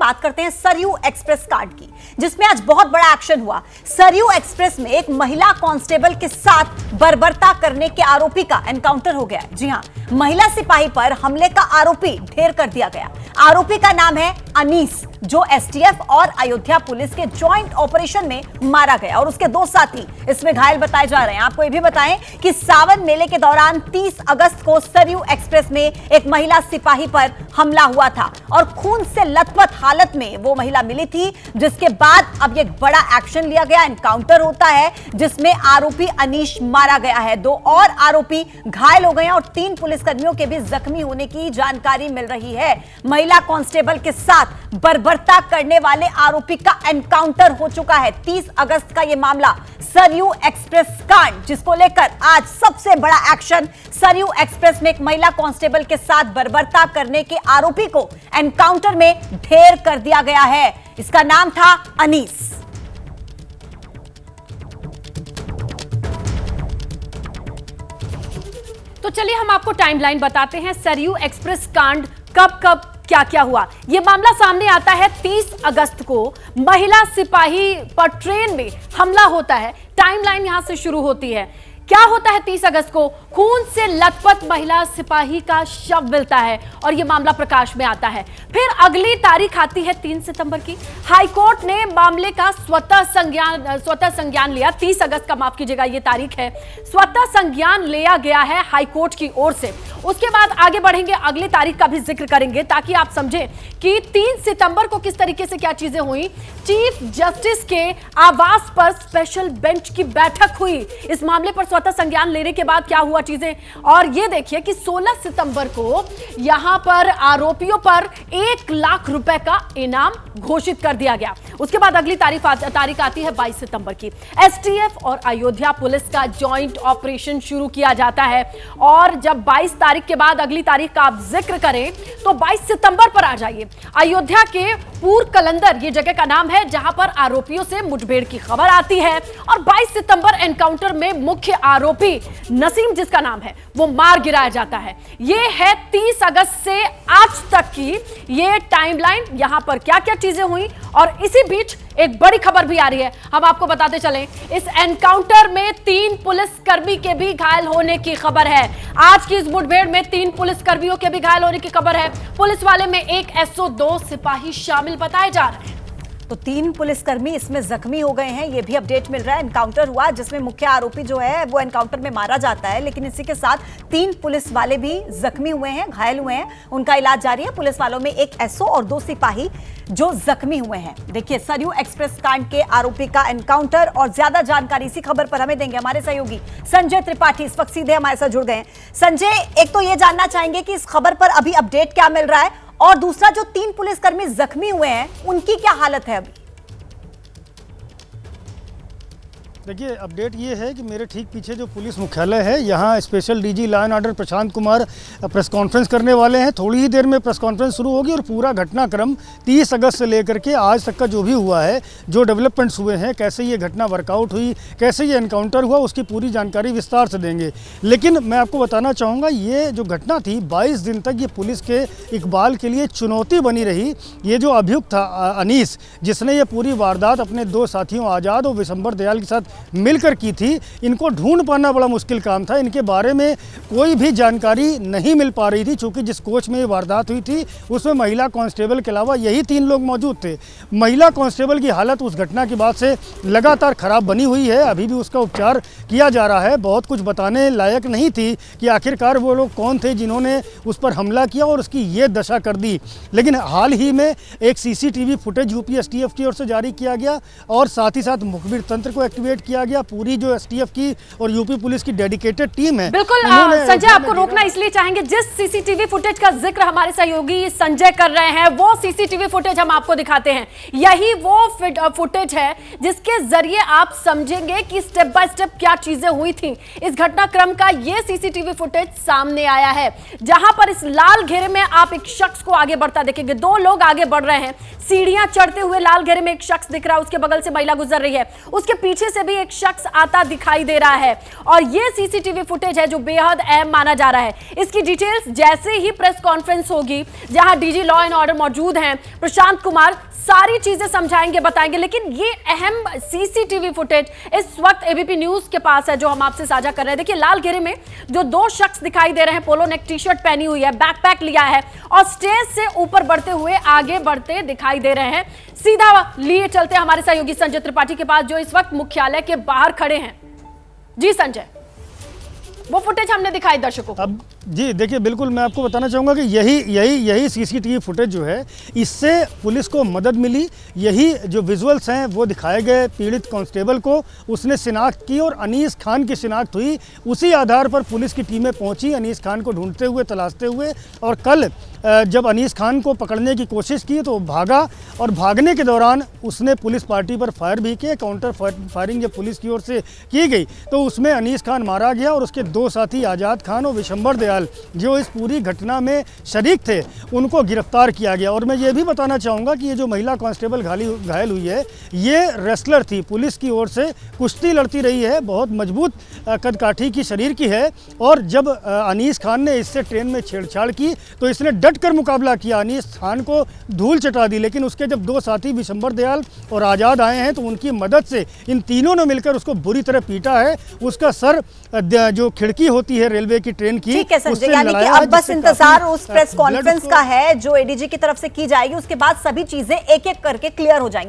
बात करते हैं सरयू एक्सप्रेस कांड की, जिसमें आज बहुत बड़ा एक्शन हुआ। सरयू एक्सप्रेस में एक महिला कांस्टेबल के साथ बर्बरता करने के आरोपी का एनकाउंटर हो गया। जी हां, महिला सिपाही पर हमले का आरोपी ढेर कर दिया गया। आरोपी का नाम है अनीस, जो एसटीएफ और अयोध्या पुलिस के जॉइंट ऑपरेशन में मारा गया और उसके 2 साथी इसमें घायल बताए जा रहे हैं। आपको यह भी बताएं कि सावन मेले के दौरान 30 अगस्त को सरयू एक्सप्रेस में एक महिला सिपाही पर हमला हुआ था और खून से लथपथ हालत में वो महिला मिली थी, जिसके बाद अब एक बड़ा एक्शन लिया गया। एनकाउंटर होता है जिसमें आरोपी अनीश मारा गया है, 2 और आरोपी घायल हो गए हैं और 3 पुलिसकर्मियों के भी जख्मी होने की जानकारी मिल रही है। महिला कांस्टेबल के साथ बर्बरता करने वाले आरोपी का एनकाउंटर हो चुका है। 30 अगस्त का यह मामला सरयू एक्सप्रेस कांड, जिसको लेकर आज सबसे बड़ा एक्शन। सरयू एक्सप्रेस में एक महिला कांस्टेबल के साथ बर्बरता करने के आरोपी को एनकाउंटर में ढेर कर दिया गया है। इसका नाम था अनीस। तो चलिए हम आपको टाइमलाइन बताते हैं। सरयू एक्सप्रेस कांड कब कब क्या क्या हुआ। यह मामला सामने आता है 30 अगस्त को। महिला सिपाही पर ट्रेन में हमला होता है। टाइमलाइन यहां से शुरू होती है। क्या होता है 30 अगस्त को? खून से लथपथ महिला सिपाही का शव मिलता है और यह मामला प्रकाश में आता है। फिर अगली तारीख आती है 3 सितंबर की। हाईकोर्ट ने मामले का स्वतः संज्ञान लिया। 30 अगस्त का, माफ कीजिएगा, यह तारीख है। स्वतः संज्ञान लिया गया है हाईकोर्ट की ओर से। उसके बाद आगे बढ़ेंगे, अगली तारीख का भी जिक्र करेंगे ताकि आप समझें कि 3 सितंबर को किस तरीके से क्या चीजें हुई। चीफ जस्टिस के आवास पर स्पेशल बेंच की बैठक हुई। इस मामले पर स्वतः संज्ञान लेने के बाद क्या हुआ चीजें, और यह देखिए कि 16 सितंबर को यहां पर आरोपियों पर 1 लाख रुपए का इनाम घोषित कर दिया गया। उसके बाद अगली तारीख आती है 22 सितंबर की। एसटीएफ और अयोध्या पुलिस का जॉइंट ऑपरेशन शुरू किया जाता है और जब 22 तारीख के बाद अगली तारीख का आप जिक्र करें तो 22 सितंबर पर आ जाइए। अयोध्या के पूर्व कलंदर, ये जगह का नाम है जहां पर आरोपियों से मुठभेड़ की खबर आती है और 22 सितंबर एनकाउंटर में मुख्य आरोपी नसीम, जिसका नाम है, वो मार गिराया जाता है। ये है 30 अगस्त से आज तक की ये टाइमलाइन। यहां पर क्या क्या चीजें हुई और इसी बीच एक बड़ी खबर भी आ रही है, हम आपको बताते चलें। इस एनकाउंटर में 3 पुलिसकर्मी के भी घायल होने की खबर है। आज की इस मुठभेड़ में 3 पुलिसकर्मियों के भी घायल होने की खबर है। पुलिस वाले में एक एसओ, 2 सिपाही शामिल बताए जा रहे हैं। तो 3 पुलिसकर्मी इसमें जख्मी हो गए हैं, ये भी अपडेट मिल रहा है। एनकाउंटर हुआ जिसमें मुख्य आरोपी जो है वो एनकाउंटर में मारा जाता है, लेकिन इसी के साथ 3 पुलिस वाले भी जख्मी हुए हैं, घायल हुए हैं। उनका इलाज जारी है। पुलिस वालों में एक एसओ और 2 सिपाही जो जख्मी हुए हैं। देखिए, सरयू एक्सप्रेस कांड के आरोपी का एनकाउंटर और ज्यादा जानकारी इसी खबर पर हमें देंगे हमारे सहयोगी संजय त्रिपाठी। इस वक्त सीधे हमारे साथ जुड़ गए हैं। संजय, एक तो ये जानना चाहेंगे कि इस खबर पर अभी अपडेट क्या मिल रहा है, और दूसरा जो 3 पुलिसकर्मी जख्मी हुए हैं उनकी क्या हालत है अभी? देखिए, अपडेट ये है कि मेरे ठीक पीछे जो पुलिस मुख्यालय है, यहाँ special DG law and order Prashant Kumar press conference करने वाले हैं। थोड़ी ही देर में प्रेस कॉन्फ्रेंस शुरू होगी और पूरा घटनाक्रम 30 अगस्त से लेकर के आज तक का जो भी हुआ है, जो डेवलपमेंट्स हुए हैं, कैसे ये घटना वर्कआउट हुई, कैसे ये एनकाउंटर हुआ, उसकी पूरी जानकारी विस्तार से देंगे। लेकिन मैं आपको बताना चाहूँगा, ये जो घटना थी 22 दिन तक ये पुलिस के इकबाल के लिए चुनौती बनी रही। ये जो अभियुक्त था अनीस, जिसने ये पूरी वारदात अपने 2 साथियों आज़ाद और विशंबर दयाल के साथ मिलकर की थी, इनको ढूंढ पाना बड़ा मुश्किल काम था। इनके बारे में कोई भी जानकारी नहीं मिल पा रही थी, क्योंकि जिस कोच में ये वारदात हुई थी उसमें महिला कांस्टेबल के अलावा यही 3 लोग मौजूद थे। महिला कांस्टेबल की हालत उस घटना के बाद से लगातार खराब बनी हुई है। अभी भी उसका उपचार किया जा रहा है। बहुत कुछ बताने लायक नहीं थी कि आखिरकार वो लोग कौन थे जिन्होंने उस पर हमला किया और उसकी ये दशा कर दी। लेकिन हाल ही में एक सीसीटीवी फुटेज यूपी एसटीएफ की ओर से जारी किया गया और साथ ही साथ मुखबिर तंत्र को एक्टिवेट किया गया। पूरी जो एसटीएफ की और यूपी पुलिस की डेडिकेटेड टीम है। बिल्कुल संजय, आपको रोकना इसलिए चाहेंगे, जिस सीसीटीवी फुटेज का जिक्र हमारे सहयोगी संजय कर रहे हैं, वो सीसीटीवी फुटेज हम आपको दिखाते हैं। यही वो फुटेज है जिसके जरिए आप समझेंगे कि स्टेप बाय स्टेप क्या चीजें हुई थी। इस घटनाक्रम का ये सीसीटीवी फुटेज सामने आया है, जहां पर इस लाल घेरे में आप एक शख्स को आगे बढ़ता देखेंगे। 2 लोग आगे बढ़ रहे हैं, सीढ़ियां चढ़ते हुए लाल घेरे में एक शख्स दिख रहा है, उसके बगल से महिला गुजर रही है, उसके पीछे से भी एक शख्स आता दिखाई दे रहा है और ये सीसीटीवी फुटेज है जो बेहद अहम माना जा रहा है। इसकी डिटेल्स जैसे ही प्रेस कॉन्फ्रेंस होगी, जहां डीजी लॉ एंड ऑर्डर मौजूद हैं, प्रशांत कुमार सारी चीजें समझाएंगे, बताएंगे। लेकिन ये अहम सीसीटीवी फुटेज इस वक्त एबीपी न्यूज के पास है जो हम आपसे साझा कर रहे हैं। देखिए, लालगिरी में जो दो शख्स दिखाई दे रहे हैं, पोलो नेक टी शर्ट पहनी हुई है, बैकपैक लिया है और स्टेज से ऊपर बढ़ते हुए आगे बढ़ते दिखाई दे रहे हैं। सीधा लिए चलते हमारे सहयोगी संजय त्रिपाठी के पास जो इस वक्त मुख्यालय के बाहर खड़े हैं। जी संजय, वो फुटेज हमने दिखाई दर्शकों को। अब जी देखिए, बिल्कुल मैं आपको बताना चाहूँगा कि यही सीसीटीवी फुटेज जो है, इससे पुलिस को मदद मिली। यही जो विजुअल्स हैं वो दिखाए गए पीड़ित कांस्टेबल को, उसने शिनाख्त की और अनीस खान की शिनाख्त हुई। उसी आधार पर पुलिस की टीमें पहुंची अनीस खान को ढूंढते हुए, तलाशते हुए। और कल जब अनीस खान को पकड़ने की कोशिश की तो भागा और भागने के दौरान उसने पुलिस पार्टी पर फायर भी किए। काउंटर फायरिंग जब पुलिस की ओर से की गई तो उसमें अनीस खान मारा गया और उसके दो साथी आज़ाद खान और विशंबर दयाल जो इस पूरी घटना में शरीक थे उनको गिरफ्तार किया गया। और मैं ये भी बताना चाहूँगा कि ये जो महिला कांस्टेबल घायल हुई है, ये रेसलर थी, पुलिस की ओर से कुश्ती लड़ती रही है, बहुत मजबूत कदकाठी की शरीर की है। और जब अनीस खान ने इससे ट्रेन में छेड़छाड़ की तो इसने डट कर मुकाबला किया, अनीस खान को धूल चटा दी। लेकिन उसके जब दो साथी विशंबर दयाल और आज़ाद आए हैं तो उनकी मदद से इन तीनों ने मिलकर उसको बुरी तरह पीटा है। उसका सर जो खिड़की होती है रेलवे की ट्रेन की, ठीक है संजय, यानी कि अब बस इंतजार उस प्रेस कॉन्फ्रेंस का है जो एडीजी की तरफ से की जाएगी। उसके बाद सभी चीजें एक एक करके क्लियर हो जाएंगी।